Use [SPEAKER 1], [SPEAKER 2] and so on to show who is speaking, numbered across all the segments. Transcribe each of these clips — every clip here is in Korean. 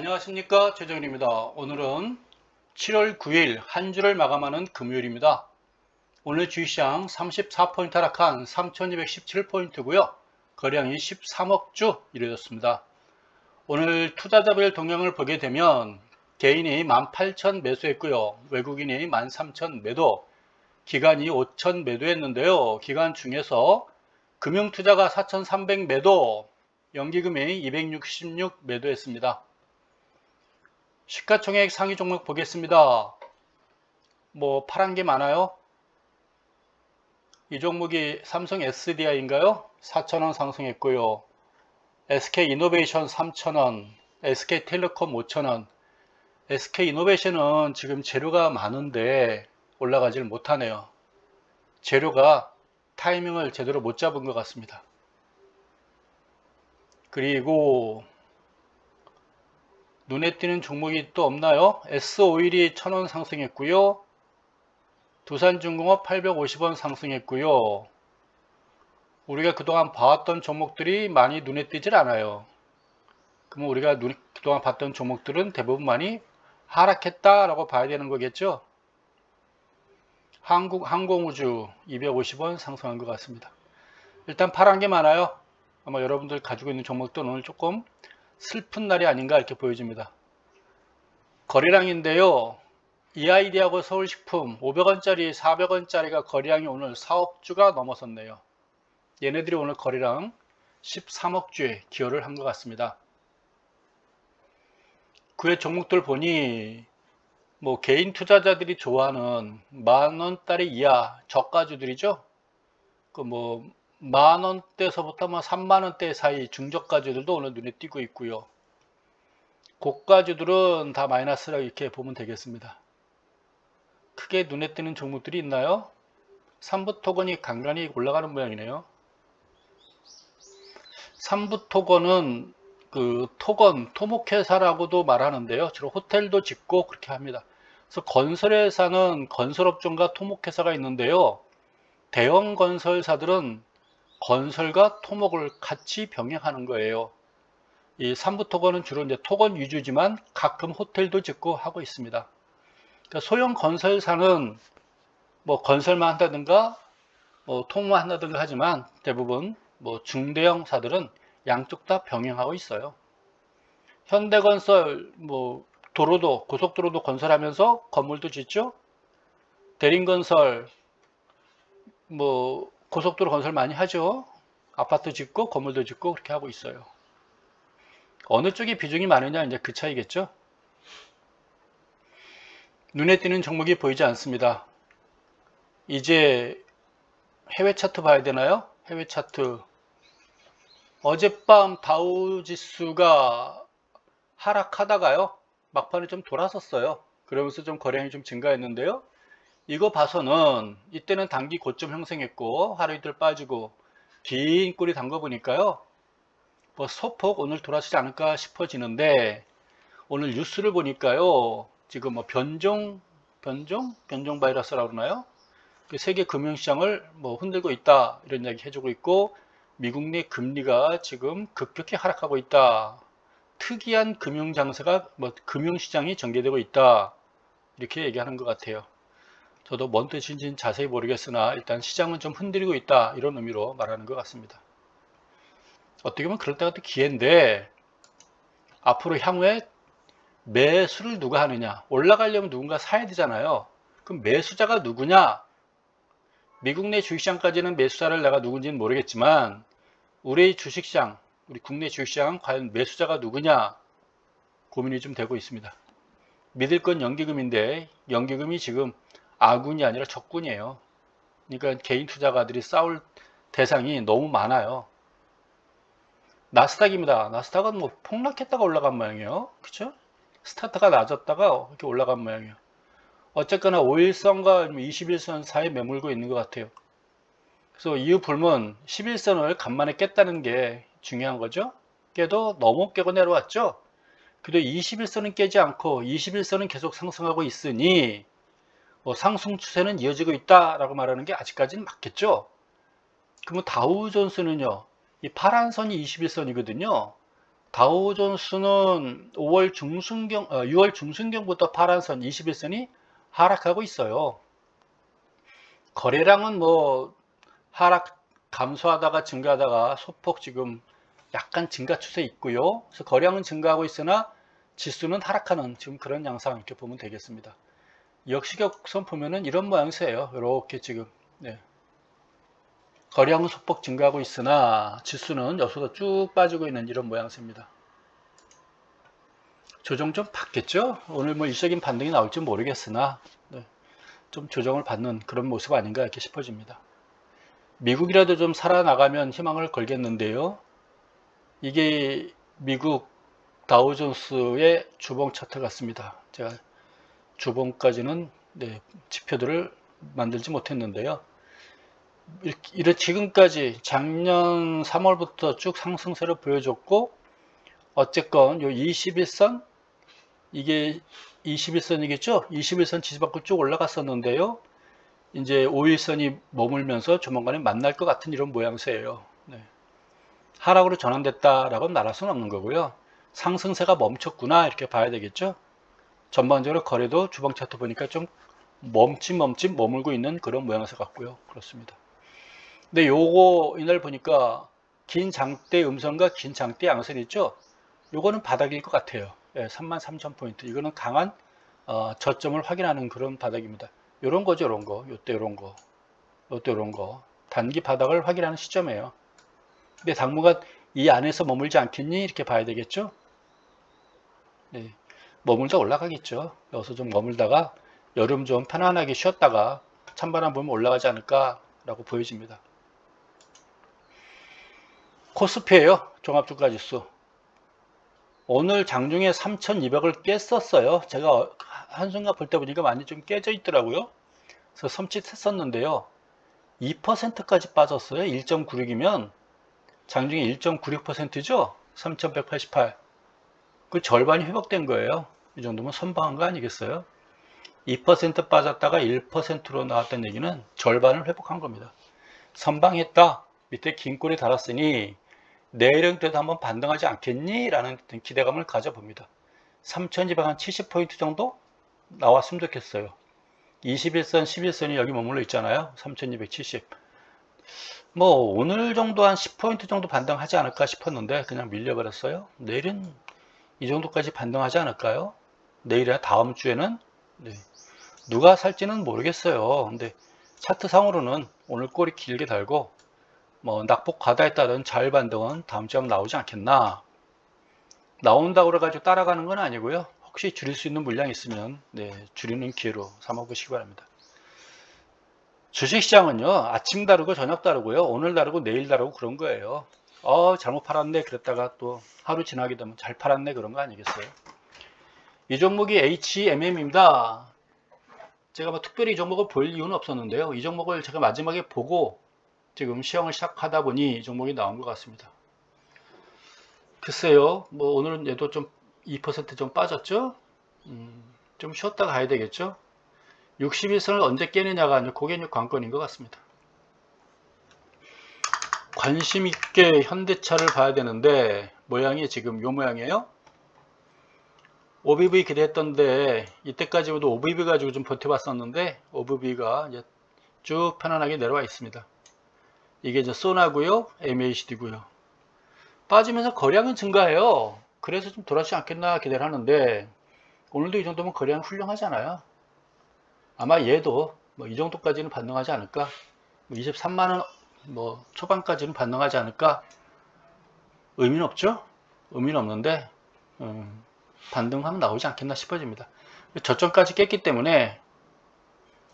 [SPEAKER 1] 안녕하십니까, 최정일입니다. 오늘은 7월 9일 한 주를 마감하는 금요일입니다. 오늘 주식시장 34포인트 하락한 3217포인트고요. 거래량이 13억 주 이루어졌습니다. 오늘 투자자별 동향을 보게 되면 개인이 18,000 매수했고요. 외국인이 13,000 매도, 기관이 5,000 매도했는데요. 기관 중에서 금융투자가 4,300 매도, 연기금이 266 매도했습니다. 시가총액 상위 종목 보겠습니다. 뭐 파란 게 많아요. 이 종목이 삼성 SDI인가요? 4,000원 상승했고요. SK이노베이션 3,000원, SK텔레콤 5,000원. SK이노베이션은 지금 재료가 많은데 올라가질 못하네요. 재료가 타이밍을 제대로 못 잡은 것 같습니다. 그리고 눈에 띄는 종목이 또 없나요? S오일이 1,000원 상승했고요. 두산중공업 850원 상승했고요. 우리가 그동안 봐왔던 종목들이 많이 눈에 띄질 않아요. 그러면 우리가 그동안 봤던 종목들은 대부분 많이 하락했다라고 봐야 되는 거겠죠? 항공우주 250원 상승한 것 같습니다. 일단 파란 게 많아요. 아마 여러분들 가지고 있는 종목들은 오늘 조금 슬픈 날이 아닌가 이렇게 보여집니다. 거래량인데요. EID하고 서울식품 500원짜리 400원짜리가 거래량이 오늘 4억 주가 넘어섰네요. 얘네들이 오늘 거래량 13억 주에 기여를 한 것 같습니다. 그 외 종목들 보니 뭐 개인 투자자들이 좋아하는 만원짜리 이하 저가주들이죠. 그 뭐 만원대에서부터 뭐 3만원대 사이 중저가주들도 오늘 눈에 띄고 있고요. 고가주들은 다 마이너스라고 이렇게 보면 되겠습니다. 크게 눈에 띄는 종목들이 있나요? 삼부토건이 간간히 올라가는 모양이네요. 삼부토건은 그 토목회사라고도 말하는데요. 주로 호텔도 짓고 그렇게 합니다. 그래서 건설회사는 건설업종과 토목회사가 있는데요. 대형 건설사들은 건설과 토목을 같이 병행하는 거예요. 이 삼부토건은 주로 이제 토건 위주지만 가끔 호텔도 짓고 하고 있습니다. 그러니까 소형 건설사는 뭐 건설만 한다든가 뭐 통만 한다든가 하지만 대부분 뭐 중대형사들은 양쪽 다 병행하고 있어요. 현대건설 뭐 도로도 고속도로도 건설하면서 건물도 짓죠. 대림건설 뭐 고속도로 건설 많이 하죠. 아파트 짓고 건물도 짓고 그렇게 하고 있어요. 어느 쪽이 비중이 많으냐 이제 그 차이겠죠. 눈에 띄는 종목이 보이지 않습니다. 이제 해외 차트 봐야 되나요? 해외 차트. 어젯밤 다우지수가 하락하다가요. 막판에 좀 돌아섰어요. 그러면서 좀 거래량이 좀 증가했는데요. 이거 봐서는 이때는 단기 고점 형성했고 하루 이틀 빠지고 긴 꼬리 담가 보니까요. 뭐 소폭 오늘 돌아서지 않을까 싶어지는데 오늘 뉴스를 보니까요. 지금 뭐 변종 바이러스라고 그러나요? 세계 금융시장을 뭐 흔들고 있다 이런 이야기 해주고 있고 미국 내 금리가 지금 급격히 하락하고 있다. 특이한 금융장세가 뭐 금융시장이 전개되고 있다 이렇게 얘기하는 것 같아요. 저도 뭔 뜻인지는 자세히 모르겠으나 일단 시장은 좀 흔들리고 있다 이런 의미로 말하는 것 같습니다. 어떻게 보면 그럴 때가 또 기회인데 앞으로 향후에 매수를 누가 하느냐, 올라가려면 누군가 사야 되잖아요. 그럼 매수자가 누구냐? 미국 내 주식시장까지는 매수자를 내가 누군지는 모르겠지만 우리 주식시장, 우리 국내 주식시장은 과연 매수자가 누구냐 고민이 좀 되고 있습니다. 믿을 건 연기금인데 연기금이 지금 아군이 아니라 적군이에요. 그러니까 개인 투자가들이 싸울 대상이 너무 많아요. 나스닥입니다. 나스닥은 뭐 폭락했다가 올라간 모양이에요. 그쵸? 스타트가 낮았다가 이렇게 올라간 모양이에요. 어쨌거나 5일선과 21선 사이에 매물고 있는 것 같아요. 그래서 이후 불문 11선을 간만에 깼다는 게 중요한 거죠. 깨도 너무 깨고 내려왔죠. 그래도 21선은 깨지 않고 21선은 계속 상승하고 있으니 뭐 상승 추세는 이어지고 있다라고 말하는 게 아직까지는 맞겠죠. 그러면 다우존스는요. 이 파란 선이 21선이거든요. 다우존스는 6월 중순경부터 파란선 21선이 하락하고 있어요. 거래량은 뭐 하락 감소하다가 증가하다가 소폭 지금 약간 증가 추세 있고요. 그래서 거래량은 증가하고 있으나 지수는 하락하는 지금 그런 양상 이렇게 보면 되겠습니다. 역시격선 보면은 이런 모양새예요. 이렇게 지금 거래량은 소폭 증가하고 있으나 지수는 여기서 쭉 빠지고 있는 이런 모양새입니다. 조정 좀 받겠죠? 오늘 뭐 일시적인 반등이 나올지 모르겠으나 좀 조정을 받는 그런 모습 아닌가 이렇게 싶어집니다. 미국이라도 좀 살아나가면 희망을 걸겠는데요. 이게 미국 다우존스의 주봉 차트 같습니다. 제가 주봉까지는 지표들을 만들지 못했는데요. 지금까지 작년 3월부터 쭉 상승세를 보여줬고, 어쨌건 요 21선, 이게 21선이겠죠? 21선 지지 받고 쭉 올라갔었는데요. 이제 5일선이 머물면서 조만간에 만날 것 같은 이런 모양새예요. 하락으로 전환됐다라고 말할 수는 없는 거고요. 상승세가 멈췄구나 이렇게 봐야 되겠죠. 전반적으로 거래도 주봉 차트 보니까 좀 멈칫 머물고 있는 그런 모양새 같고요. 그렇습니다. 근데 요거 이날 보니까 긴 장대 음선과 긴 장대 양선 있죠. 요거는 바닥일 것 같아요. 33,000포인트. 이거는 강한 저점을 확인하는 그런 바닥입니다. 요런 거죠, 요런 거. 요때 요런 거. 요때 요런 거. 단기 바닥을 확인하는 시점이에요. 근데 당분간 이 안에서 머물지 않겠니? 이렇게 봐야 되겠죠. 머물다 올라가겠죠. 여기서 좀 머물다가 여름 좀 편안하게 쉬었다가 찬바람 보면 올라가지 않을까 라고 보여집니다. 코스피예요. 종합주가지수. 오늘 장중에 3200을 깼었어요. 제가 한순간 볼 때 보니까 많이 좀 깨져 있더라고요. 그래서 섬찟했었는데요. 2%까지 빠졌어요. 1.96이면 장중에 1.96%죠. 3188. 그 절반이 회복된 거예요. 이 정도면 선방한 거 아니겠어요? 2% 빠졌다가 1%로 나왔다는 얘기는 절반을 회복한 겁니다. 선방했다. 밑에 긴 꼬리 달았으니 내일은 그래도 한번 반등하지 않겠니? 라는 기대감을 가져봅니다. 3270포인트 정도 나왔으면 좋겠어요. 21선, 11선이 여기 머물러 있잖아요. 3270. 뭐 오늘 정도 한 10포인트 정도 반등하지 않을까 싶었는데 그냥 밀려버렸어요. 내일은 이 정도까지 반등하지 않을까요? 내일이나 다음 주에는 누가 살지는 모르겠어요. 근데 차트상으로는 오늘 꼬리 길게 달고 뭐 낙폭 과다에 따른 자율 반등은 다음 주에 나오지 않겠나. 나온다고 그래가지고 따라가는 건 아니고요. 혹시 줄일 수 있는 물량이 있으면 줄이는 기회로 삼아보시기 바랍니다. 주식시장은요, 아침 다르고 저녁 다르고요, 오늘 다르고 내일 다르고 그런 거예요. 잘못 팔았네 그랬다가 또 하루 지나게 되면 잘 팔았네 그런 거 아니겠어요? 이 종목이 HMM입니다. 제가 뭐 특별히 이 종목을 볼 이유는 없었는데요. 이 종목을 제가 마지막에 보고 지금 시황을 시작하다 보니 이 종목이 나온 것 같습니다. 글쎄요, 뭐 오늘은 얘도 좀 2% 좀 빠졌죠? 좀 쉬었다 가야 되겠죠? 61선을 언제 깨느냐가 그게 관건인 것 같습니다. 관심 있게 현대차를 봐야 되는데 모양이 지금 요 모양이에요. OBV 기대했던데 이때까지도 OBV 가지고 좀 버텨봤었는데 OBV가 이제 쭉 편안하게 내려와 있습니다. 이게 이제 소나고요, MACD고요. 빠지면서 거래량은 증가해요. 그래서 좀 돌아오지 않겠나 기대를 하는데 오늘도 이 정도면 거래량 훌륭하잖아요. 아마 얘도 뭐 이 정도까지는 반등하지 않을까. 23만원 뭐 초반까지는 반등하지 않을까. 의미는 없죠. 의미는 없는데 반등하면 나오지 않겠나 싶어집니다. 저점까지 깼기 때문에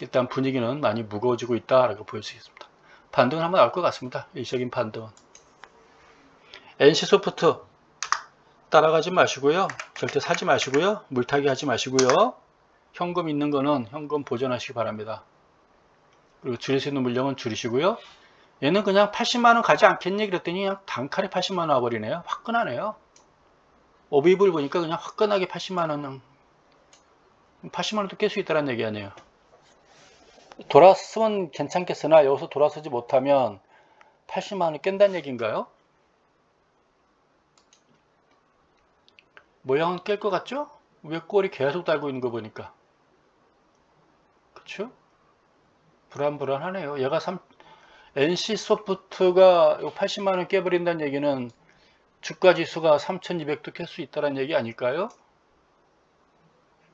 [SPEAKER 1] 일단 분위기는 많이 무거워지고 있다라고 보일 수 있습니다. 반등은 한번 나올 것 같습니다. 일시적인 반등은. NC소프트 따라가지 마시고요. 절대 사지 마시고요. 물타기 하지 마시고요. 현금 있는 거는 현금 보존하시기 바랍니다. 그리고 줄일 수 있는 물량은 줄이시고요. 얘는 그냥 80만원 가지 않겠니? 그랬더니 그냥 단칼에 80만원 와버리네요. 화끈하네요. 오비브를 보니까 그냥 화끈하게 80만원 80만원도 깰 수 있다는 얘기 아니에요. 돌았으면 괜찮겠으나 여기서 돌아서지 못하면 80만원 깬다는 얘기인가요? 모양은 깰 것 같죠? 왜 꼬리 계속 달고 있는 거 보니까. 그쵸? 불안불안하네요. 얘가 NC소프트가 80만원 깨버린다는 얘기는 주가지수가 3200도 깰 수 있다는 얘기 아닐까요?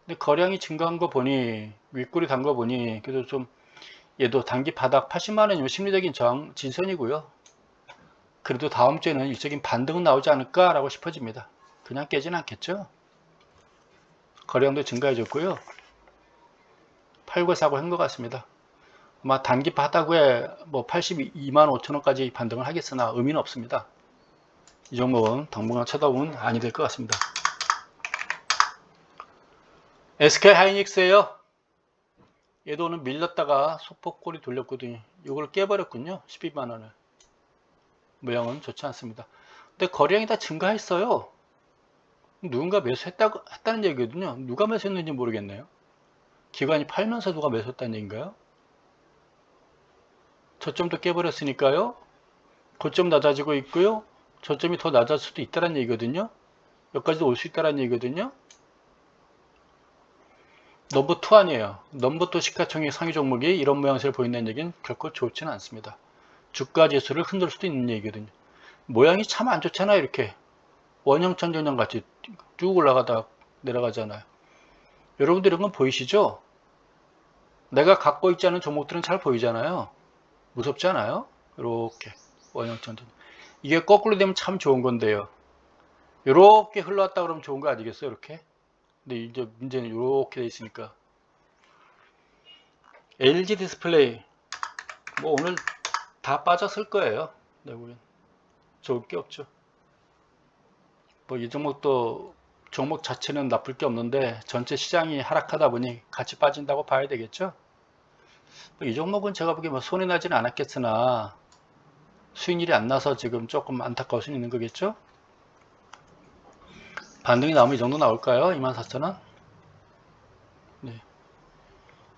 [SPEAKER 1] 근데 거량이 증가한 거 보니, 윗꼬리 단 거 보니, 그래도 좀, 얘도 단기 바닥 80만원이면 심리적인 저항 진선이고요. 그래도 다음 주에는 일적인 반등은 나오지 않을까라고 싶어집니다. 그냥 깨진 않겠죠? 거량도 증가해졌고요. 팔고 사고 한 것 같습니다. 아마 단기 바닥 후에 뭐 82만 5천원까지 반등을 하겠으나 의미는 없습니다. 이 종목은 당분간 쳐다보면 아니 될 것 같습니다. SK 하이닉스예요. 얘도 오늘 밀렸다가 소폭 꼬리 돌렸거든요. 이걸 깨버렸군요. 12만원을. 모양은 좋지 않습니다. 근데 거래량이 다 증가했어요. 누군가 매수했다는 얘기거든요. 누가 매수했는지 모르겠네요. 기관이 팔면서 누가 매수했다는 얘기인가요? 저점도 깨버렸으니까요. 고점 낮아지고 있고요. 저점이 더 낮아질 수도 있다는 얘기거든요. 여기까지도 올 수 있다는 얘기거든요. 넘버2 아니에요. 넘버2 시가총액 상위 종목이 이런 모양새를 보인다는 얘기는 결코 좋지는 않습니다. 주가 지수를 흔들 수도 있는 얘기거든요. 모양이 참 안 좋잖아요. 이렇게 원형천정형 같이 쭉 올라가다 내려가잖아요. 여러분들 이런 건 보이시죠? 내가 갖고 있지 않은 종목들은 잘 보이잖아요. 무섭지 않아요? 이렇게 원형천정. 이게 거꾸로 되면 참 좋은 건데요. 이렇게 흘러왔다 그러면 좋은 거 아니겠어요? 이렇게. 근데 이제 문제는 이렇게 돼 있으니까. LG 디스플레이 뭐 오늘 다 빠졌을 거예요. 내가 보기엔 좋을 게 없죠. 뭐 이 종목도 종목 자체는 나쁠 게 없는데 전체 시장이 하락하다 보니 같이 빠진다고 봐야 되겠죠. 이 종목은 제가 보기에 뭐 손해 나지는 않았겠으나 수익률이 안 나서 지금 조금 안타까울 수 있는 거겠죠. 반등이 나오면 이 정도 나올까요? 24,000원? 네.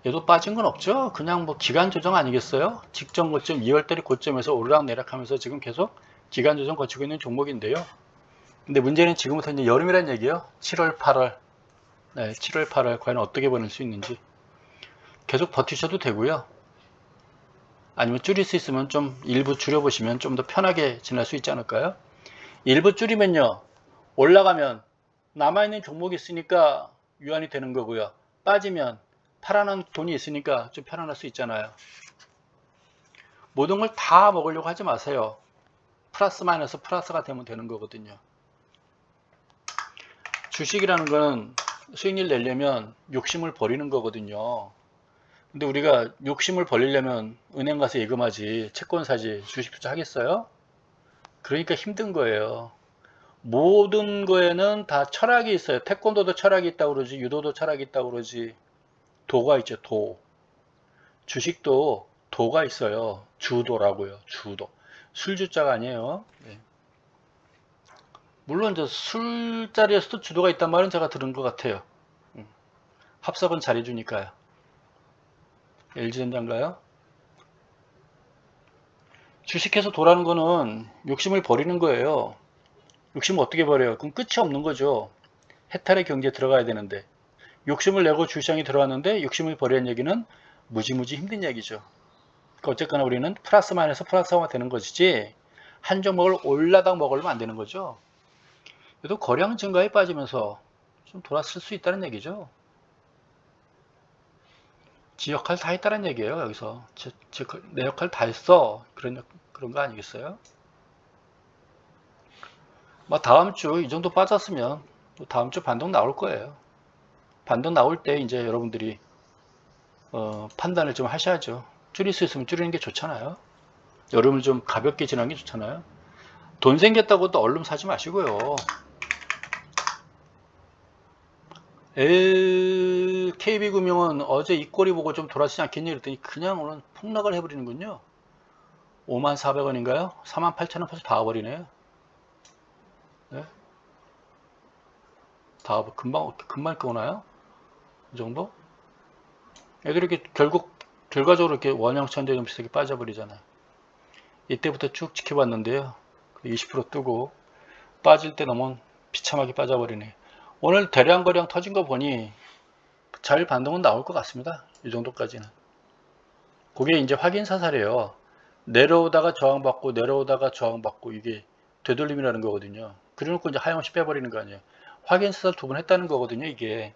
[SPEAKER 1] 얘도 빠진 건 없죠. 그냥 뭐 기간 조정 아니겠어요? 직전 고점 2월달에 고점에서 오르락내락 하면서 지금 계속 기간 조정 거치고 있는 종목인데요. 근데 문제는 지금부터 이제 여름이란 얘기예요. 7월, 8월. 네, 7월, 8월 과연 어떻게 보낼 수 있는지. 계속 버티셔도 되고요. 아니면 줄일 수 있으면 좀 일부 줄여보시면 좀 더 편하게 지낼 수 있지 않을까요? 일부 줄이면요. 올라가면 남아있는 종목이 있으니까 유한이 되는 거고요. 빠지면 팔아난 돈이 있으니까 좀 편안할 수 있잖아요. 모든 걸 다 먹으려고 하지 마세요. 플러스 마이너스 플러스가 되면 되는 거거든요. 주식이라는 거는 수익률 내려면 욕심을 버리는 거거든요. 근데 우리가 욕심을 버리려면 은행 가서 예금하지, 채권 사지, 주식 투자하겠어요? 그러니까 힘든 거예요. 모든 거에는 다 철학이 있어요. 태권도도 철학이 있다고 그러지, 유도도 철학이 있다고 그러지, 도가 있죠, 도. 주식도 도가 있어요. 주도라고요, 주도. 술주자가 아니에요. 네. 물론 저 술자리에서도 주도가 있단 말은 제가 들은 것 같아요. 합석은 잘해주니까요. LG전자인가요? 주식해서 도라는 거는 욕심을 버리는 거예요. 욕심을 어떻게 버려요? 그럼 끝이 없는 거죠. 해탈의 경제에 들어가야 되는데 욕심을 내고 주시장에 들어왔는데 욕심을 버리는 얘기는 무지무지 힘든 얘기죠. 그러니까 어쨌거나 우리는 플러스 마이너스 플러스가 되는 것이지 한 종목을 올라당 먹으면 안 되는 거죠. 그래도 거량 증가에 빠지면서 좀 돌아설 수 있다는 얘기죠. 지 역할 다 했다는 얘기예요. 여기서 내 역할 다 했어. 그런 거 아니겠어요? 뭐 다음 주 이 정도 빠졌으면 또 다음 주 반등 나올 거예요. 반등 나올 때 이제 여러분들이 판단을 좀 하셔야죠. 줄일 수 있으면 줄이는 게 좋잖아요. 여름을 좀 가볍게 지나는 게 좋잖아요. 돈 생겼다고 또 얼른 사지 마시고요. KB금융은 어제 이 꼴이 보고 좀 돌아서지 않겠니? 그랬더니 그냥 오늘 폭락을 해버리는군요. 54,000원인가요? 48,000원 벌써 다 와버리네요. 네? 다 금방 끄나요? 이 정도? 애들이 이렇게 결과적으로 이렇게 원형천대점 비슷하게 빠져버리잖아요. 이때부터 쭉 지켜봤는데요. 20% 뜨고 빠질 때 너무 비참하게 빠져버리네. 오늘 대량 거래량 터진 거 보니 잘 반등은 나올 것 같습니다. 이 정도까지는. 그게 이제 확인 사살이에요. 내려오다가 저항받고 내려오다가 저항받고 이게 되돌림이라는 거거든요. 그래놓고 이제 하염없이 빼버리는 거 아니에요. 확인 사살 두 번 했다는 거거든요. 이게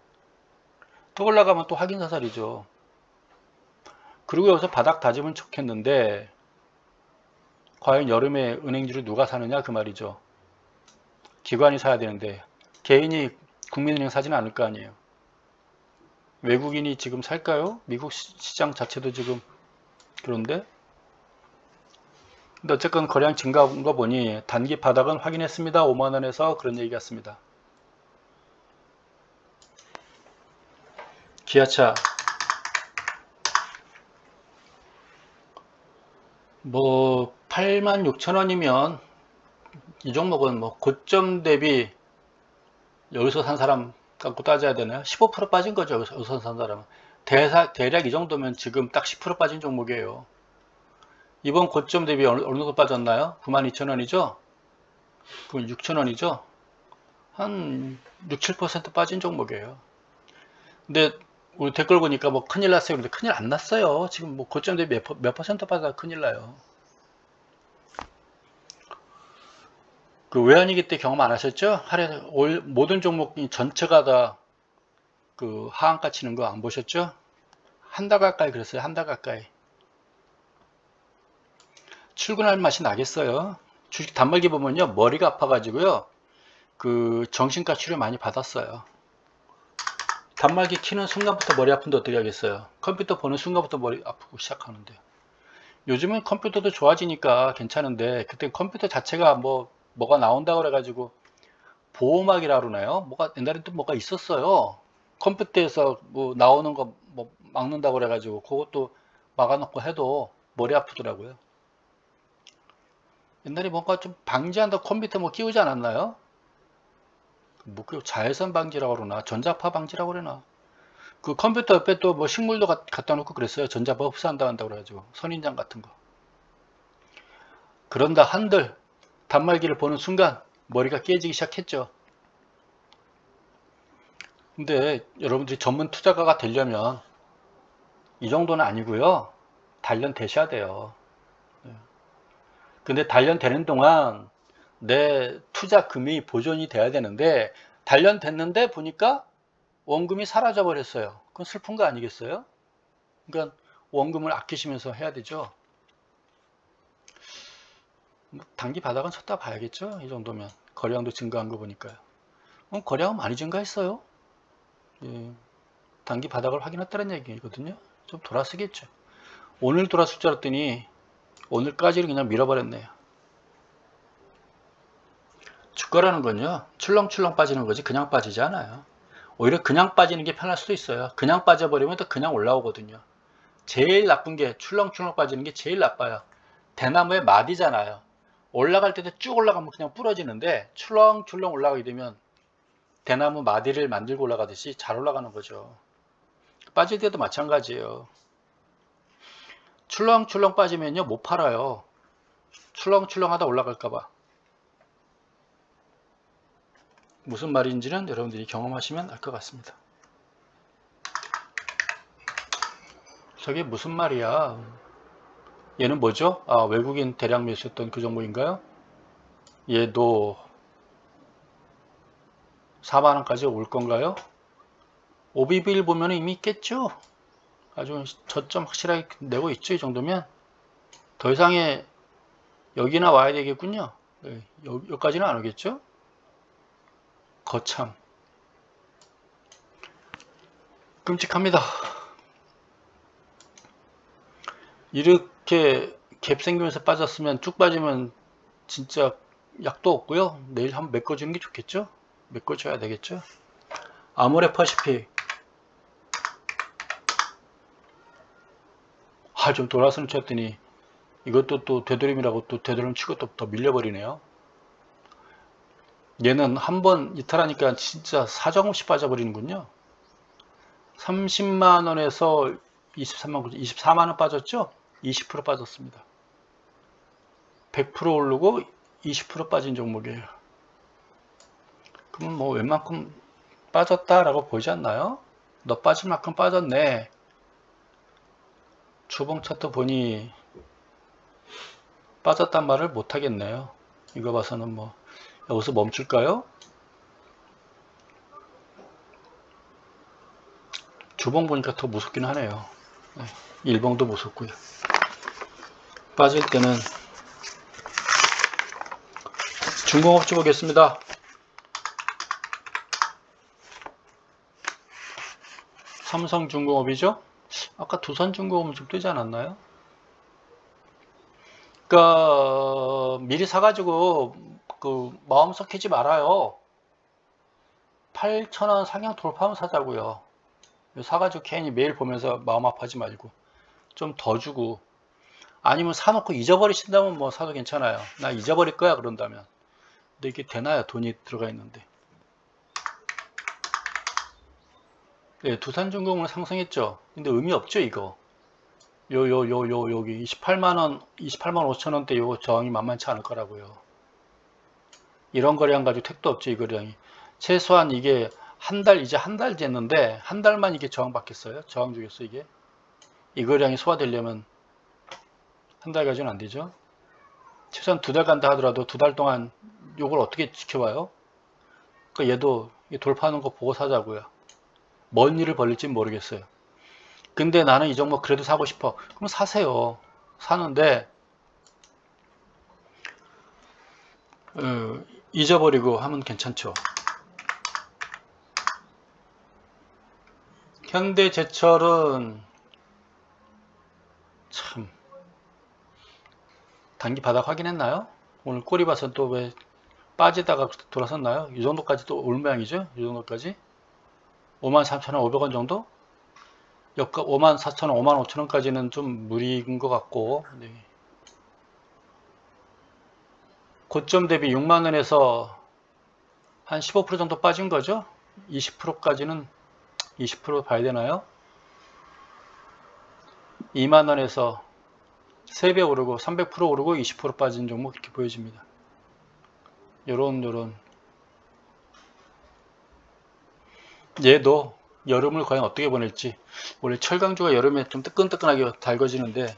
[SPEAKER 1] 또 올라가면 또 확인 사살이죠. 그리고 여기서 바닥 다짐은 좋겠는데 과연 여름에 은행주를 누가 사느냐 그 말이죠. 기관이 사야 되는데 개인이 국민은행 사지는 않을 거 아니에요. 외국인이 지금 살까요? 미국 시장 자체도 지금 그런데 근데 어쨌건 거래량 증가한 거 보니 단기 바닥은 확인했습니다. 5만원에서 그런 얘기 같습니다. 기아차 뭐 86,000원이면 이 종목은 뭐 고점 대비 여기서 산 사람 갖고 따져야 되나요? 15% 빠진 거죠. 여기서 산 사람은. 대략 이 정도면 지금 딱 10% 빠진 종목이에요. 이번 고점 대비 어느 정도 빠졌나요? 92,000원이죠? 그럼 6,000원이죠? 한 6, 7% 빠진 종목이에요. 근데 우리 댓글 보니까 뭐 큰일 났어요. 근데 큰일 안 났어요. 지금 뭐 고점 대비 몇 퍼센트 빠져 큰일 나요. 그 외환위기 때 경험 안 하셨죠? 모든 종목이 전체가 다 그 하한가 치는 거 안 보셨죠? 한 달 가까이 그랬어요. 한 달 가까이. 출근할 맛이 나겠어요. 주식 단말기 보면요. 머리가 아파가지고요. 그 정신과 치료 많이 받았어요. 단말기 키는 순간부터 머리 아픈데 어떻게 하겠어요. 컴퓨터 보는 순간부터 머리 아프고 시작하는데. 요즘은 컴퓨터도 좋아지니까 괜찮은데 그때 컴퓨터 자체가 뭐가 나온다고 그래가지고 보호막이라 그러나요? 뭐가 옛날엔 또 뭐가 있었어요. 컴퓨터에서 뭐 나오는 거 뭐 막는다고 그래가지고 그것도 막아놓고 해도 머리 아프더라고요. 옛날에 뭔가 좀 방지한다 컴퓨터 뭐 끼우지 않았나요? 그 자외선 방지라고 그러나 전자파 방지라고 그러나 그 컴퓨터 옆에 또 뭐 식물도 갖다 놓고 그랬어요. 전자파 흡수한다 한다고 그래가지고 선인장 같은 거. 그런다 한들 단말기를 보는 순간 머리가 깨지기 시작했죠. 근데 여러분들이 전문 투자가가 되려면 이 정도는 아니고요. 단련되셔야 돼요. 근데 단련되는 동안 내 투자 금이 보존이 돼야 되는데 단련됐는데 보니까 원금이 사라져 버렸어요. 그건 슬픈 거 아니겠어요? 그러니까 원금을 아끼시면서 해야 되죠. 단기 바닥은 쳤다 봐야겠죠. 이 정도면 거래량도 증가한 거 보니까요. 거래량은 많이 증가했어요. 예, 단기 바닥을 확인했다는 얘기거든요. 좀 돌아서겠죠. 오늘 돌아설 줄 알았더니 오늘까지는 그냥 밀어버렸네요. 주가라는 건요 출렁출렁 빠지는 거지 그냥 빠지지 않아요. 오히려 그냥 빠지는 게 편할 수도 있어요. 그냥 빠져버리면 또 그냥 올라오거든요. 제일 나쁜 게 출렁출렁 빠지는 게 제일 나빠요. 대나무의 마디잖아요. 올라갈 때도 쭉 올라가면 그냥 부러지는데 출렁출렁 올라가게 되면 대나무 마디를 만들고 올라가듯이 잘 올라가는 거죠. 빠질 때도 마찬가지예요. 출렁출렁 빠지면요 못 팔아요. 출렁출렁 하다 올라갈까봐. 무슨 말인지는 여러분들이 경험하시면 알 것 같습니다. 저게 무슨 말이야? 얘는 뭐죠? 아, 외국인 대량 매수했던 그 종목인가요? 얘도 4만원까지 올 건가요? OBB를 보면 이미 있겠죠? 아주 저점 확실하게 내고 있죠? 이 정도면 더 이상의 여기나 와야 되겠군요. 네, 여기까지는 안 오겠죠? 거참 끔찍합니다. 이렇게 갭 생기면서 빠졌으면 쭉 빠지면 진짜 약도 없고요. 내일 한번 메꿔주는 게 좋겠죠? 메꿔줘야 되겠죠? 아모레 퍼시픽 좀 돌아서는 쳤더니 이것도 또 되도림이라고 또 되도림 치고 또 더 밀려버리네요. 얘는 한번 이탈하니까 진짜 사정없이 빠져버리는군요. 30만원에서 24만원 빠졌죠? 20% 빠졌습니다. 100% 오르고 20% 빠진 종목이에요. 그럼 뭐 웬만큼 빠졌다라고 보이지 않나요? 너 빠질 만큼 빠졌네. 주봉 차트 보니 빠졌단 말을 못 하겠네요. 이거 봐서는 뭐 여기서 멈출까요? 주봉 보니까 더 무섭긴 하네요. 네, 일봉도 무섭고요. 빠질 때는 중공업주 보겠습니다. 삼성중공업이죠. 아까 두산중공업은 좀 뜨지 않았나요? 그러니까 미리 사가지고 그 마음 썩히지 말아요. 8,000원 상향 돌파하면 사자고요. 사가지고 괜히 매일 보면서 마음 아파하지 말고 좀 더 주고, 아니면 사놓고 잊어버리신다면 뭐 사도 괜찮아요. 나 잊어버릴 거야 그런다면. 근데 이게 되나요? 돈이 들어가 있는데. 네, 두산중공업은 상승했죠. 근데 의미 없죠 이거. 여기 28만원 5천원대 요거 저항이 만만치 않을 거라고요. 이런 거래량 가지고 택도 없죠 이 거래량이. 최소한 이게 이제 한 달 됐는데 한 달만 이게 저항 받겠어요? 저항 주겠어 이게? 이 거래량이 소화되려면 한 달 가지고는 안 되죠. 최소한 2달 간다 하더라도 2달 동안 요걸 어떻게 지켜봐요? 그러니까 얘도 돌파하는 거 보고 사자고요. 뭔 일을 벌릴지 모르겠어요. 근데 나는 이 종목 그래도 사고 싶어. 그럼 사세요. 사는데 잊어버리고 하면 괜찮죠. 현대제철은 참 단기 바닥 확인했나요? 오늘 꼬리 봐서 또 왜 빠지다가 돌아섰나요? 이 정도까지 또 올 모양이죠? 이 정도까지 53,500원 정도? 여가 54,000원, 55,000원까지는 좀 무리인 것 같고, 네. 고점 대비 6만원에서 한 15% 정도 빠진 거죠? 20%까지는 20% 봐야 되나요? 2만원에서 3배 오르고 300% 오르고 20% 빠진 종목 이렇게 보여집니다. 요런 얘도 여름을 과연 어떻게 보낼지. 원래 철강주가 여름에 좀 뜨끈뜨끈하게 달궈지는데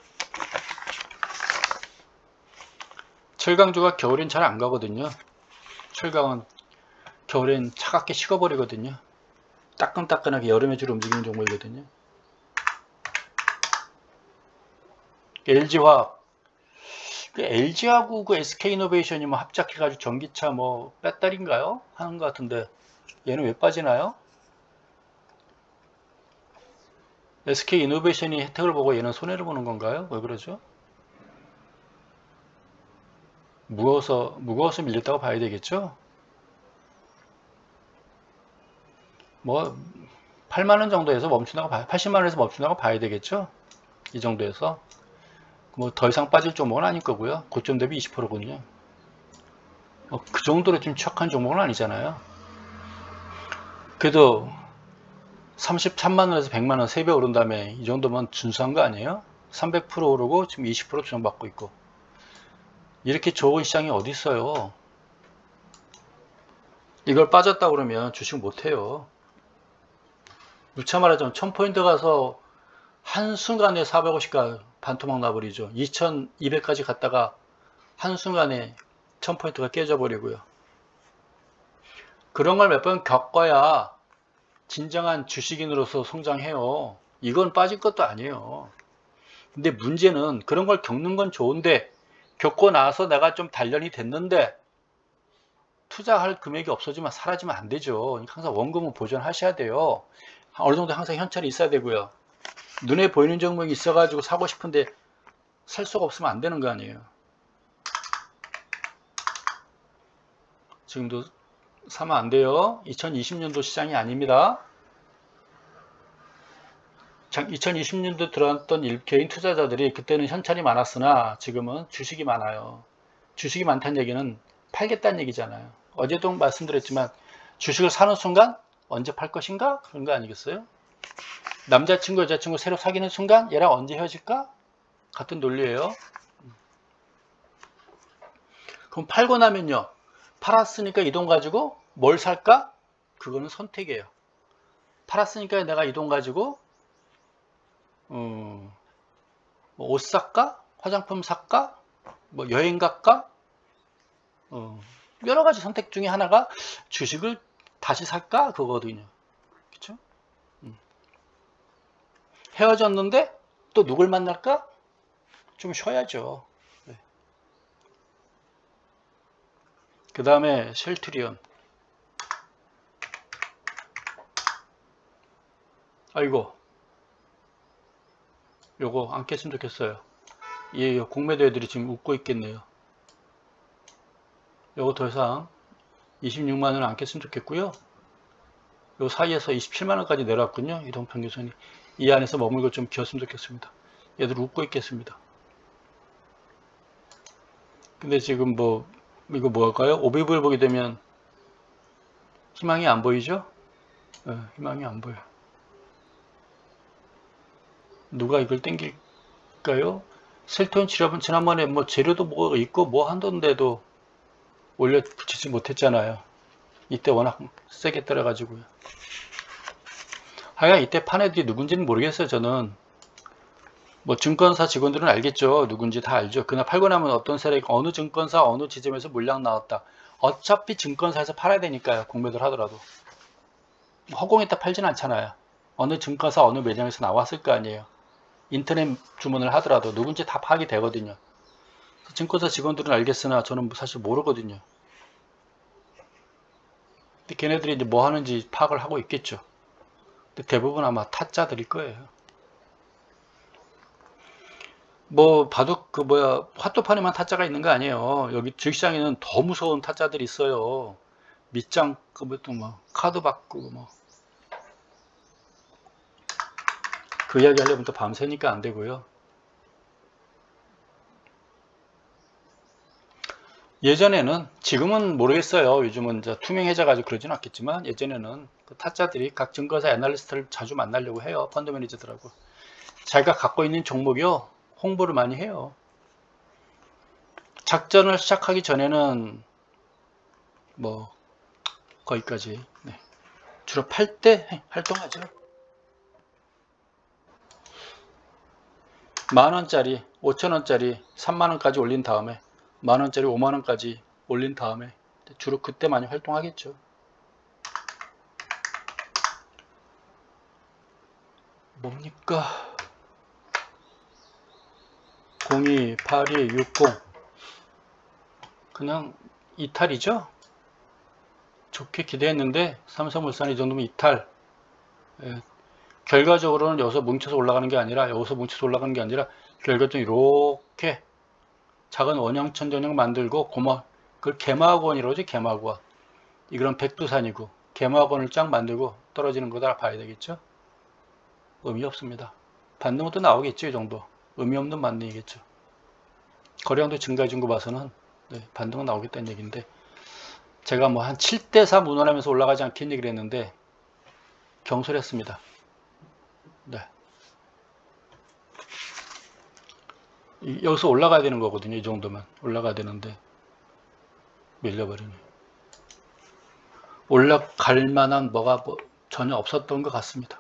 [SPEAKER 1] 철강주가 겨울엔 잘 안 가거든요. 철강은 겨울엔 차갑게 식어버리거든요. 따끈따끈하게 여름에 주로 움직이는 종목이거든요. LG화학, LG하고 그 SK이노베이션이 뭐 합작해가지고 전기차 뭐 배터리인가요? 하는 것 같은데 얘는 왜 빠지나요? SK이노베이션이 혜택을 보고 얘는 손해를 보는 건가요? 왜 그러죠? 무거워서 밀렸다고 봐야 되겠죠? 뭐 8만원 정도에서 멈춘다고 80만원에서 멈춘다고 봐야 되겠죠? 이 정도에서 뭐 더 이상 빠질 종목은 아닐 거고요. 고점 대비 20%군요. 그 정도로 좀 취약한 종목은 아니잖아요. 그래도 33만원에서 100만원 3배 오른 다음에 이 정도면 준수한 거 아니에요? 300% 오르고 지금 20% 조정받고 있고, 이렇게 좋은 시장이 어디 있어요? 이걸 빠졌다 그러면 주식 못해요. 누차 말하자면 1000포인트 가서 한순간에 450가 반토막 나버리죠. 2200까지 갔다가 한순간에 1000포인트가 깨져버리고요. 그런 걸 몇 번 겪어야 진정한 주식인으로서 성장해요. 이건 빠질 것도 아니에요. 근데 문제는 그런 걸 겪는 건 좋은데 겪고 나서 내가 좀 단련이 됐는데 투자할 금액이 없어지면 사라지면 안 되죠. 항상 원금은 보존하셔야 돼요. 어느 정도 항상 현찰이 있어야 되고요. 눈에 보이는 종목이 있어가지고 사고 싶은데 살 수가 없으면 안 되는 거 아니에요. 지금도 사면 안 돼요. 2020년도 시장이 아닙니다. 2020년도 들어왔던 개인 투자자들이 그때는 현찰이 많았으나 지금은 주식이 많아요. 주식이 많다는 얘기는 팔겠다는 얘기잖아요. 어제도 말씀드렸지만 주식을 사는 순간 언제 팔 것인가? 그런 거 아니겠어요? 남자친구 여자친구 새로 사귀는 순간 얘랑 언제 헤어질까? 같은 논리예요. 그럼 팔고 나면요, 팔았으니까 이 돈 가지고 뭘 살까? 그거는 선택이에요. 팔았으니까 내가 이 돈 가지고 뭐옷 살까? 화장품 살까? 뭐 여행 갈까? 여러 가지 선택 중에 하나가 주식을 다시 살까? 그거거든요. 그쵸? 헤어졌는데 또 누굴 만날까? 좀 쉬어야죠. 네. 그 다음에 셀트리온. 아이고, 요거 안 깼으면 좋겠어요. 예, 공매도 애들이 지금 웃고 있겠네요. 요거 더 이상 26만원 안 깼으면 좋겠고요. 요 사이에서 27만원까지 내려왔군요. 이동평균선이. 이 안에서 머물고 좀 기었으면 좋겠습니다. 얘들 웃고 있겠습니다. 근데 지금 뭐 이거 뭐할까요? 오비브를 보게 되면 희망이 안 보이죠? 희망이 안 보여. 누가 이걸 땡길까요? 셀트리온 지압은 지난번에 뭐 재료도 뭐 있고 뭐 한던데도 올려 붙이지 못했잖아요. 이때 워낙 세게 때려가지고요. 하여간 이때 판 애들이 누군지는 모르겠어요. 저는 뭐 증권사 직원들은 알겠죠. 누군지 다 알죠. 그날 팔고 나면 어떤 세력이 어느 증권사 어느 지점에서 물량 나왔다. 어차피 증권사에서 팔아야 되니까요. 공매도를 하더라도 허공에다 팔진 않잖아요. 어느 증권사 어느 매장에서 나왔을 거 아니에요. 인터넷 주문을 하더라도 누군지 다 파악이 되거든요. 증권사 직원들은 알겠으나 저는 사실 모르거든요. 근데 걔네들이 이제 뭐 하는지 파악을 하고 있겠죠. 근데 대부분 아마 타짜들일 거예요. 뭐 봐도 그 뭐야 화토판에만 타짜가 있는 거 아니에요. 여기 주식시장에는 더 무서운 타짜들이 있어요. 밑장 그것도 뭐 카드 바꾸고 뭐 그 이야기 하려면 또 밤새니까 안 되고요. 예전에는 지금은 모르겠어요. 요즘은 이제 투명해져 가지고 그러진 않겠지만 예전에는 그 타짜들이 각 증권사 애널리스트를 자주 만나려고 해요. 펀드 매니저들하고 자기가 갖고 있는 종목이요 홍보를 많이 해요. 작전을 시작하기 전에는 뭐 거기까지 네. 주로 팔 때 활동하죠. 만원짜리 5천원짜리 3만원까지 올린 다음에 만원짜리 5만원까지 올린 다음에 주로 그때 많이 활동하겠죠. 뭡니까 028260 그냥 이탈이죠. 좋게 기대했는데 삼성물산 이 정도면 이탈. 예, 결과적으로는 여기서 뭉쳐서 올라가는 게 아니라 여기서 뭉쳐서 올라가는 게 아니라 결과적으로 이렇게 작은 원형천전형 만들고 그걸 개마학원이라고 하지. 개마학원 이거는 백두산이고 개마학원을 쫙 만들고 떨어지는 거다 봐야 되겠죠. 의미 없습니다. 반등은 또 나오겠죠. 이 정도 의미 없는 반등이겠죠. 거래량도 증가해 준 거 봐서는 네, 반등은 나오겠다는 얘기인데 제가 뭐 한 7대4 무난하면서 올라가지 않겠는 얘기를 했는데 경솔했습니다. 네. 여기서 올라가야 되는 거거든요. 이 정도면 올라가야 되는데 밀려버리네. 올라갈 만한 뭐가 전혀 없었던 것 같습니다.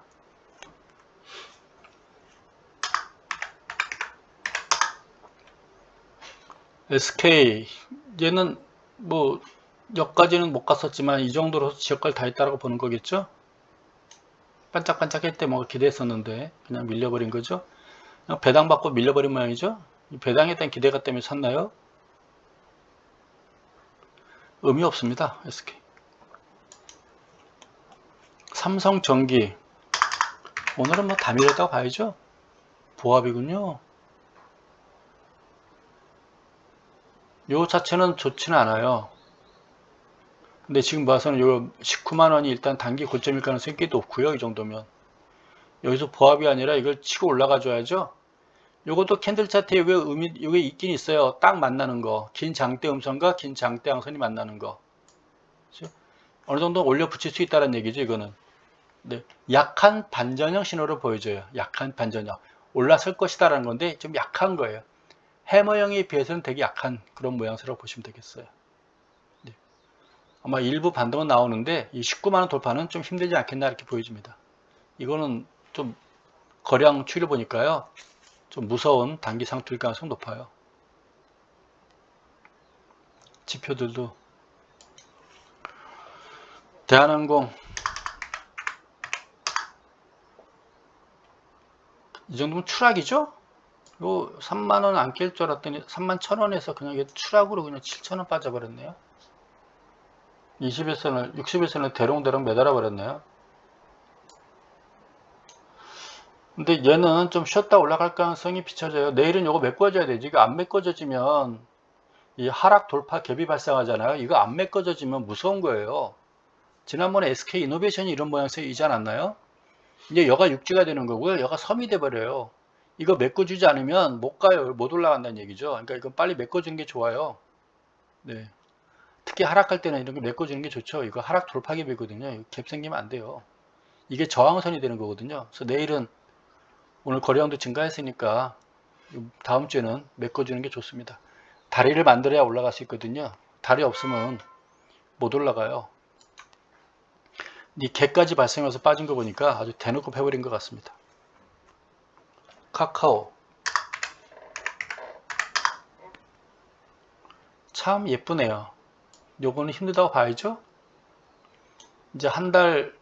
[SPEAKER 1] SK 얘는 뭐 역까지는 못 갔었지만 이 정도로 지역까지 다 있다라고 보는 거겠죠. 반짝반짝할 때 뭔가 기대했었는데 그냥 밀려버린 거죠. 그냥 배당 받고 밀려버린 모양이죠. 배당에 대한 기대가 때문에 샀나요? 의미 없습니다. SK. 삼성전기 오늘은 뭐 다 밀렸다고 봐야죠. 보합이군요. 요 자체는 좋지는 않아요. 근데 지금 봐서는 요 19만원이 일단 단기 고점일 가능성이 꽤 높고요. 이 정도면 여기서 보합이 아니라 이걸 치고 올라가 줘야죠. 요것도 캔들 차트에 요게 있긴 있어요. 딱 만나는 거. 긴 장대 음선과 긴 장대 양선이 만나는 거. 그렇죠? 어느 정도 올려 붙일 수 있다는 얘기죠. 이거는 네, 약한 반전형 신호를 보여줘요. 약한 반전형 올라설 것이다 라는 건데 좀 약한 거예요. 해머형에 비해서는 되게 약한 그런 모양새라고 보시면 되겠어요. 네. 아마 일부 반등은 나오는데 이 19만원 돌파는 좀 힘들지 않겠나 이렇게 보여집니다. 이거는 좀 거래량 추이를 보니까요, 좀 무서운 단기 상투일 가능성이 높아요. 지표들도 대한항공 이 정도면 추락이죠? 요 3만원 안 깰 줄 알았더니 31,000원에서 그냥 추락으로 그냥 7,000원 빠져버렸네요. 20일선을 60일선을 대롱대롱 매달아 버렸네요. 근데 얘는 좀 쉬었다 올라갈 가능성이 비춰져요. 내일은 요거 메꿔줘야 되지. 이거 안 메꿔져지면 이 하락 돌파 갭이 발생하잖아요. 이거 안 메꿔져지면 무서운 거예요. 지난번에 SK 이노베이션이 이런 모양새이지 않았나요? 이제 여가 육지가 되는 거고요. 여가 섬이 돼 버려요. 이거 메꿔주지 않으면 못 가요. 못 올라간다는 얘기죠. 그러니까 이건 빨리 메꿔주는 게 좋아요. 네. 특히 하락할 때는 이런 거 메꿔주는 게 좋죠. 이거 하락 돌파 갭이거든요. 갭 생기면 안 돼요. 이게 저항선이 되는 거거든요. 그래서 내일은 오늘 거래량도 증가했으니까 다음 주에는 메꿔주는 게 좋습니다. 다리를 만들어야 올라갈 수 있거든요. 다리 없으면 못 올라가요. 이 갭까지 발생해서 빠진 거 보니까 아주 대놓고 패버린 것 같습니다. 카카오 참 예쁘네요. 요거는 힘들다고 봐야죠. 이제 한 달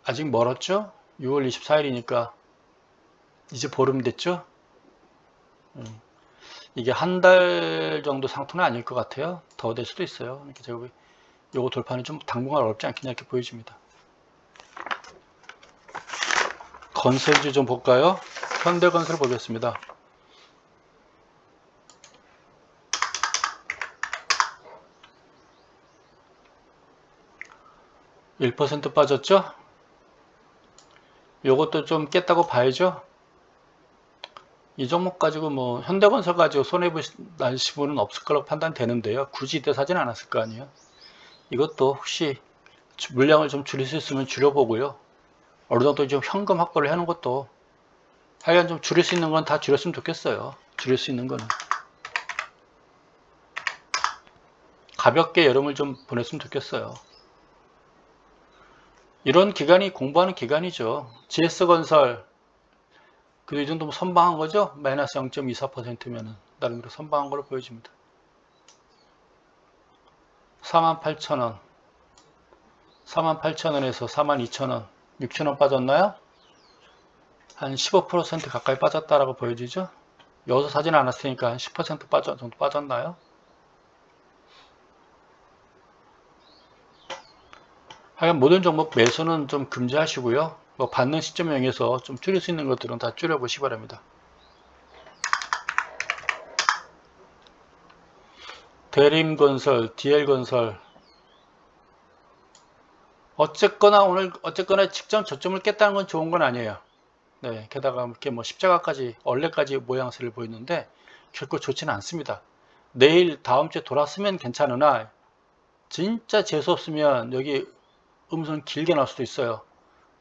[SPEAKER 1] 아직 멀었죠. 6월 24일이니까 이제 보름 됐죠. 이게 한 달 정도 상태는 아닐 것 같아요. 더 될 수도 있어요. 이렇게 제가 요거 돌파는 좀 당분간 어렵지 않겠냐 이렇게 보여집니다. 건설주 좀 볼까요? 현대건설 보겠습니다. 1% 빠졌죠? 요것도 좀 깼다고 봐야죠. 이 종목 가지고 뭐 현대건설 가지고 손해보실 분은 없을 거라고 판단되는데요. 굳이 이때 사진 않았을 거 아니에요. 이것도 혹시 물량을 좀 줄일 수 있으면 줄여보고요. 어느 정도 좀 현금 확보를 해놓은 것도 하여간 좀 줄일 수 있는 건 다 줄였으면 좋겠어요. 줄일 수 있는 거는 가볍게 여름을 좀 보냈으면 좋겠어요. 이런 기간이 공부하는 기간이죠. GS건설 그 이 정도면 선방한 거죠. 마이너스 0.24%면은 나름대로 선방한 걸로 보여집니다. 48,000원 48,000원에서 42,000원 6,000원 빠졌나요? 한 15% 가까이 빠졌다라고 보여지죠. 여기서 사진 않았으니까 한 10% 정도 빠졌나요? 하여간 모든 종목 매수는 좀 금지하시고요. 뭐 받는 시점에 영해서 좀 줄일 수 있는 것들은 다 줄여보시기 바랍니다. 대림건설, DL건설 어쨌거나 직전 저점을 깼다는 건 좋은 건 아니에요. 네, 게다가 이렇게 뭐 십자가까지 얼레까지 모양새를 보이는데 결코 좋지는 않습니다. 내일 다음 주에 돌았으면 괜찮으나 진짜 재수 없으면 여기 음선 길게 나올 수도 있어요.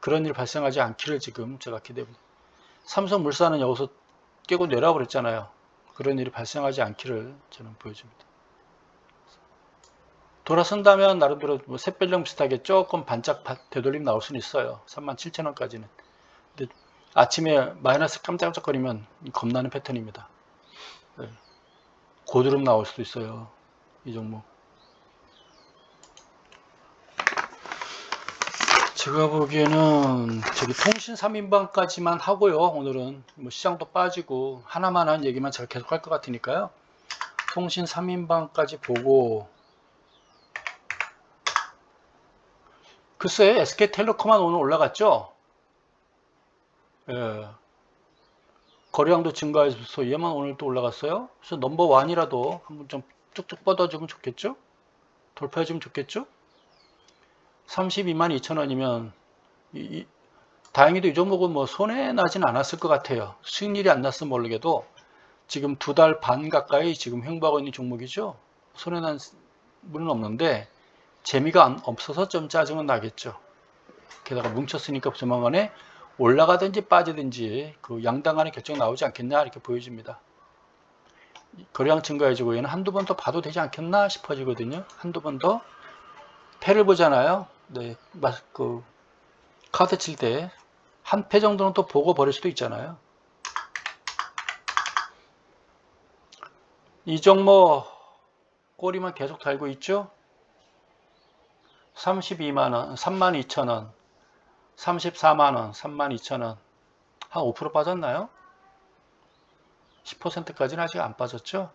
[SPEAKER 1] 그런 일 발생하지 않기를 지금 제가 기대합니다. 삼성물산은 여기서 깨고 내려와 버렸잖아요. 그런 일이 발생하지 않기를 저는 보여줍니다. 돌아선다면 나름대로 뭐 샛별령 비슷하게 조금 반짝 되돌림 나올 수는 있어요. 37,000원까지는. 근데 아침에 마이너스 깜짝깜짝거리면 겁나는 패턴입니다. 네. 고드름 나올 수도 있어요. 이 종목. 제가 보기에는 저기 통신 3인방까지만 하고요. 오늘은 뭐 시장도 빠지고 하나만 한 얘기만 잘 계속 할 것 같으니까요. 통신 3인방까지 보고 글쎄 SK텔레콤만 오늘 올라갔죠. 예. 거래량도 증가해서 얘만 오늘 또 올라갔어요. 그래서 넘버원이라도 한번 좀 쭉쭉 뻗어주면 좋겠죠. 돌파해주면 좋겠죠. 322,200,000원이면 다행히도 이 종목은 뭐 손해 나진 않았을 것 같아요. 수익률이 안 났으면 모르게도 지금 2달 반 가까이 지금 횡보하고 있는 종목이죠. 손해 난 분은 없는데 재미가 없어서 좀 짜증은 나겠죠. 게다가 뭉쳤으니까 조만간에 올라가든지 빠지든지 그 양당간의 결정 나오지 않겠냐 이렇게 보여집니다. 거래량 증가해지고 얘는 한두 번 더 봐도 되지 않겠나 싶어지거든요. 한두 번 더 패를 보잖아요. 네, 그 카드 칠 때 한 패 정도는 또 보고 버릴 수도 있잖아요. 이 종목 꼬리만 계속 달고 있죠. 32만원, 32,000원, 34만원, 32,000원. 한 5% 빠졌나요? 10%까지는 아직 안 빠졌죠.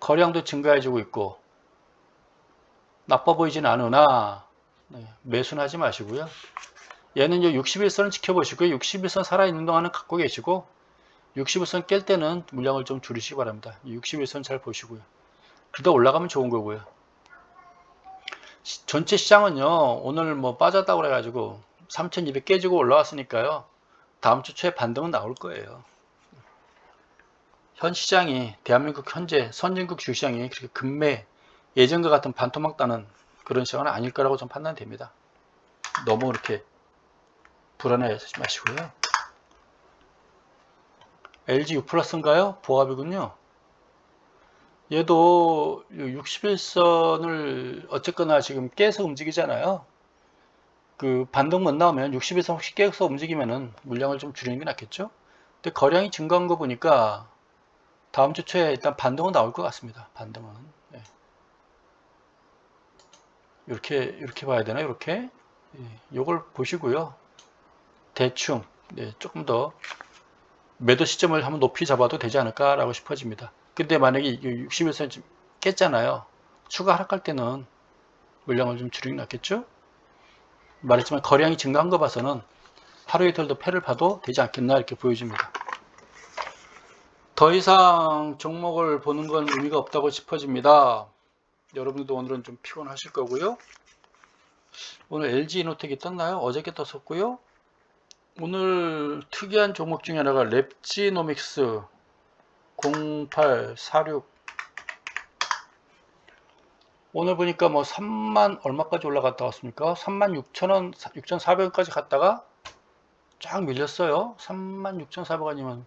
[SPEAKER 1] 거래량도 증가해주고 있고 나빠 보이진 않으나 매수는 하지 마시고요. 얘는 61선을 지켜보시고요. 61선 살아있는 동안은 갖고 계시고 61선 깰 때는 물량을 좀 줄이시기 바랍니다. 61선 잘 보시고요. 그러다 올라가면 좋은 거고요. 전체 시장은요, 오늘 뭐 빠졌다고 그래가지고 3200 깨지고 올라왔으니까요, 다음 주 초에 반등은 나올 거예요. 현 시장이, 대한민국 현재 선진국 주시장이 그렇게 급매, 예전과 같은 반토막 나는 그런 시장은 아닐 거라고 좀 판단됩니다. 너무 그렇게 불안해하지 마시고요. LG U+인가요? 보합이군요. 얘도 61선을 어쨌거나 지금 깨서 움직이잖아요. 그 반등 못 나오면 61선 혹시 깨서 움직이면은 물량을 좀 줄이는 게 낫겠죠? 근데 거량이 증가한 거 보니까 다음 주 초에 일단 반등은 나올 것 같습니다. 반등은. 네. 이렇게 봐야 되나? 이렇게. 네. 요걸 보시고요. 대충 조금 더 매도 시점을 한번 높이 잡아도 되지 않을까라고 싶어집니다. 근데 만약에 61선 깼잖아요. 추가 하락할 때는 물량을 좀 줄이는 게 낫겠죠? 말했지만 거량이 증가한 거 봐서는 하루 이틀 더 패를 봐도 되지 않겠나 이렇게 보여집니다. 더 이상 종목을 보는 건 의미가 없다고 싶어집니다. 여러분들도 오늘은 좀 피곤하실 거고요. 오늘 LG이노텍이 떴나요? 어저께 떴었고요. 오늘 특이한 종목 중에 하나가 랩지노믹스 0846 오늘 보니까 뭐 3만 얼마까지 올라갔다 왔습니까? 36,000원, 6,400원까지 갔다가 쫙 밀렸어요. 36,400원 아니면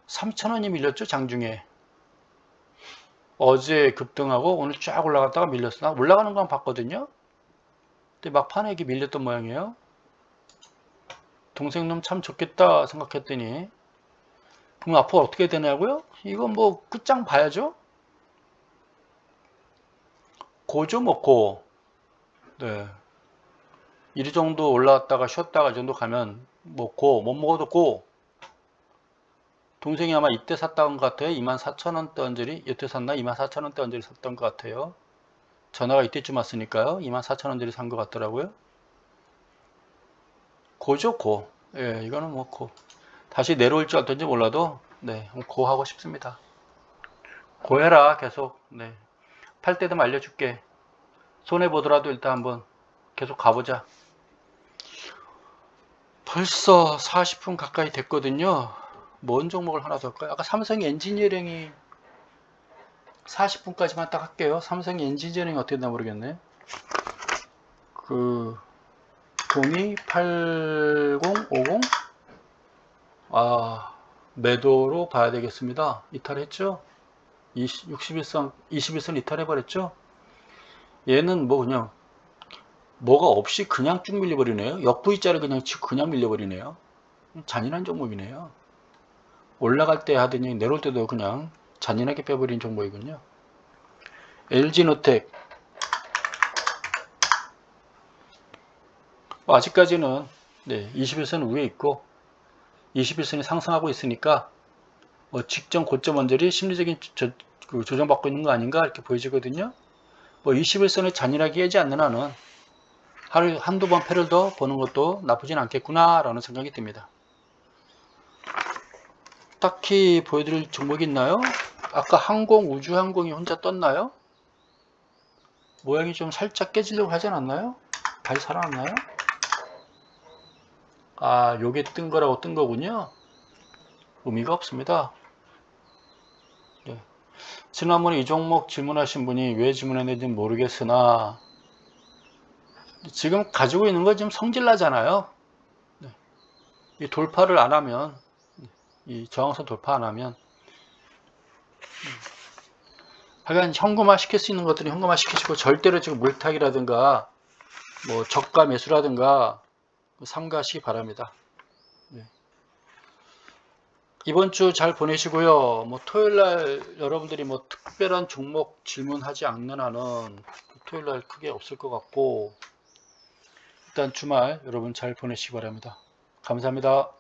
[SPEAKER 1] 3,000원이 밀렸죠, 장중에. 어제 급등하고 오늘 쫙 올라갔다가 밀렸으나 올라가는 건 봤거든요. 근데 막판에 이게 밀렸던 모양이에요. 동생놈 참 좋겠다 생각했더니 그럼 앞으로 어떻게 되냐고요? 이건 뭐 끝장 봐야죠. 고죠 뭐 고. 네. 이 정도 올라왔다가 쉬었다가 이 정도 가면 뭐 고, 못 먹어도 고. 동생이 아마 이때 샀던 것 같아요. 24,000원대 언저리. 이때 샀나? 24,000원대 언저리 샀던 것 같아요. 전화가 이때쯤 왔으니까요. 24,000원짜리 산 것 같더라고요. 고죠, 고. 예, 이거는 뭐 고. 다시 내려올 줄 알던지 몰라도, 네, 고 하고 싶습니다. 고해라, 계속. 네. 팔 때도 알려줄게. 손해보더라도 일단 한번 계속 가보자. 벌써 40분 가까이 됐거든요. 뭔 종목을 하나 더 할까요? 아까 삼성 엔지니어링이 40분까지만 딱 할게요. 삼성 엔지니어링 어떻게 됐나 모르겠네. 그 028050 매도로 봐야 되겠습니다. 이탈했죠? 61선 21선 이탈해버렸죠? 얘는 뭐 그냥 뭐가 없이 그냥 쭉 밀려버리네요. 역V자를 그냥 밀려버리네요. 잔인한 종목이네요. 올라갈 때 하더니 내려올 때도 그냥 잔인하게 빼버린 종목이군요. LG노텍 아직까지는 21선 위에 있고 21선이 상승하고 있으니까 뭐 직전 고점 언저리 심리적인 조정받고 있는 거 아닌가 이렇게 보여지거든요. 뭐 21선을 잔인하게 깨지 않는 한은 하루에 한두 번 패를 더 보는 것도 나쁘진 않겠구나 라는 생각이 듭니다. 딱히 보여드릴 종목이 있나요? 아까 우주항공이 혼자 떴나요? 모양이 좀 살짝 깨지려고 하지 않았나요? 다시 살아났나요? 요게 뜬 거라고 뜬 거군요. 의미가 없습니다. 네. 지난번에 이 종목 질문하신 분이 왜 질문했는지 모르겠으나 지금 가지고 있는 거 지금 성질나잖아요. 네. 이 돌파를 안 하면 이 저항선 돌파 안 하면 하여간 현금화 시킬 수 있는 것들은 현금화 시키시고, 절대로 지금 물타기라든가 뭐 저가 매수라든가 삼가시기 바랍니다. 네. 이번 주 잘 보내시고요. 뭐 토요일날 여러분들이 뭐 특별한 종목 질문하지 않는 한은 토요일날 크게 없을 것 같고, 일단 주말 여러분 잘 보내시기 바랍니다. 감사합니다.